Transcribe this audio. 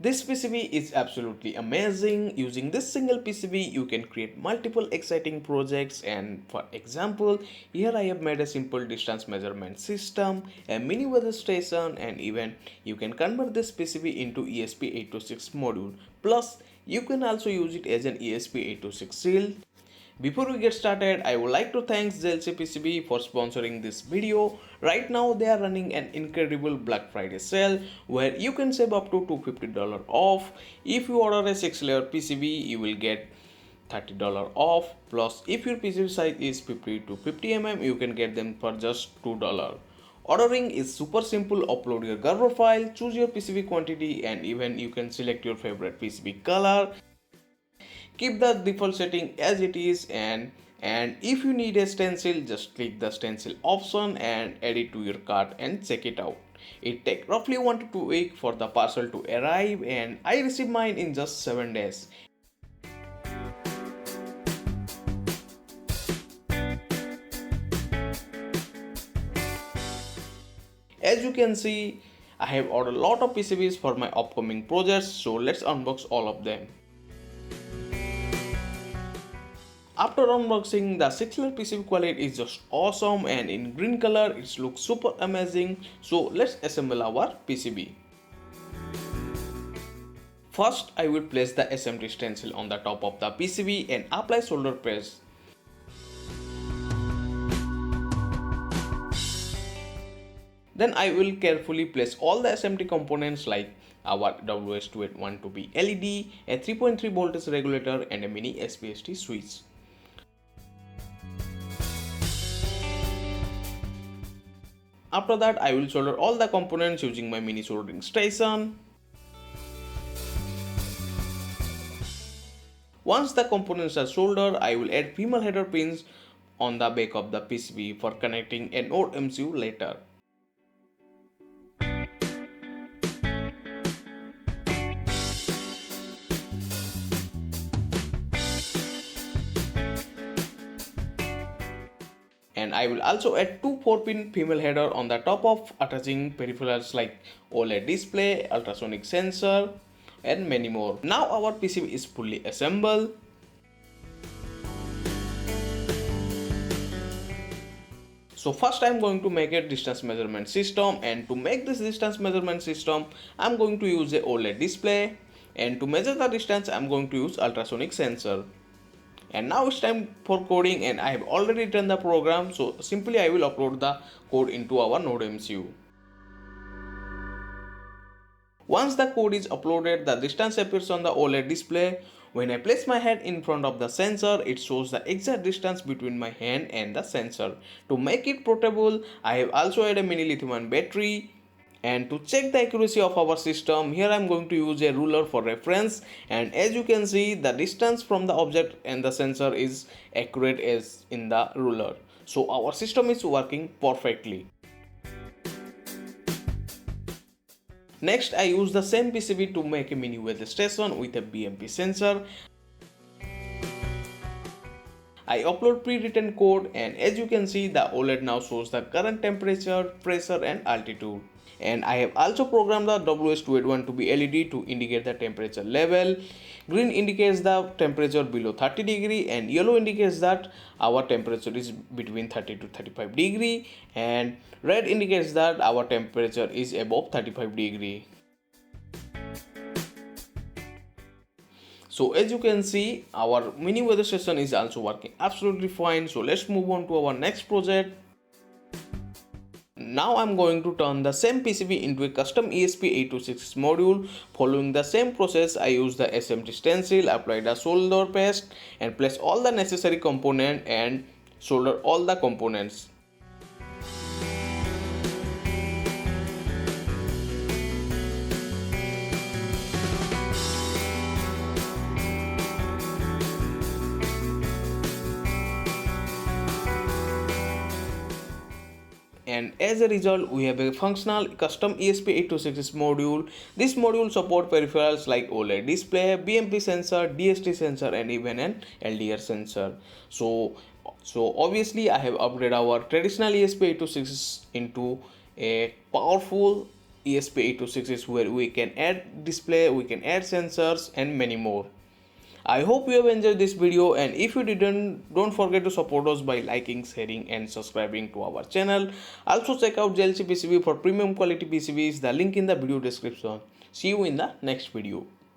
This PCB is absolutely amazing. Using this single PCB, you can create multiple exciting projects, and for example, here I have made a simple distance measurement system, a mini weather station, and even you can convert this PCB into ESP826 module. Plus, you can also use it as an ESP826 shield. Before we get started, I would like to thank JLCPCB for sponsoring this video. Right now they are running an incredible Black Friday sale where you can save up to $250 off. If you order a 6-layer PCB, you will get $30 off. Plus, if your PCB size is 50 to 50 mm, you can get them for just $2. Ordering is super simple. Upload your Gerber file, choose your PCB quantity, and even you can select your favorite PCB color. Keep the default setting as it is, and if you need a stencil, just click the stencil option and add it to your cart and check it out. It takes roughly 1 to 2 weeks for the parcel to arrive, and I received mine in just 7 days. As you can see, I have ordered a lot of PCBs for my upcoming projects, so let's unbox all of them. After unboxing, the 6-layer PCB quality is just awesome, and in green color it looks super amazing. So let's assemble our PCB. First, I will place the SMT stencil on the top of the PCB and apply solder paste. Then I will carefully place all the SMT components like our WS281 LED, a 3.3 voltage regulator, and a mini SPST switch. After that, I will solder all the components using my mini soldering station. Once the components are soldered, I will add female header pins on the back of the PCB for connecting an node MCU later. And I will also add two 4-pin female header on the top of attaching peripherals like OLED display, ultrasonic sensor, and many more. Now our PCB is fully assembled. So first I am going to make a distance measurement system, and to make this distance measurement system I am going to use a OLED display, and to measure the distance I am going to use ultrasonic sensor. And now it's time for coding, and I have already written the program, so simply I will upload the code into our node MCU. Once the code is uploaded, the distance appears on the OLED display. When I place my hand in front of the sensor, it shows the exact distance between my hand and the sensor. To make it portable, I have also added a mini lithium-ion battery. And to check the accuracy of our system, here I am going to use a ruler for reference, and as you can see, the distance from the object and the sensor is accurate as in the ruler. So our system is working perfectly. Next, I use the same PCB to make a mini weather station with a BMP sensor. I upload pre-written code, and as you can see, the OLED now shows the current temperature, pressure, and altitude. And I have also programmed the WS281 LED to indicate the temperature level. Green indicates the temperature below 30 degree, and yellow indicates that our temperature is between 30 to 35 degree, and red indicates that our temperature is above 35 degree. So as you can see, our mini weather station is also working absolutely fine. So let's move on to our next project. Now I'm going to turn the same PCB into a custom ESP826 module. Following the same process, I use the SMT stencil, apply the solder paste, and place all the necessary components and solder all the components. And as a result, we have a functional custom ESP826 module. This module supports peripherals like OLED display, BMP sensor, DST sensor, and even an LDR sensor. So obviously I have upgraded our traditional ESP826 into a powerful ESP8266 is where we can add display, we can add sensors and many more. I hope you have enjoyed this video, and if you didn't, don't forget to support us by liking, sharing and subscribing to our channel. Also check out JLCPCB for premium quality PCBs, the link in the video description. See you in the next video.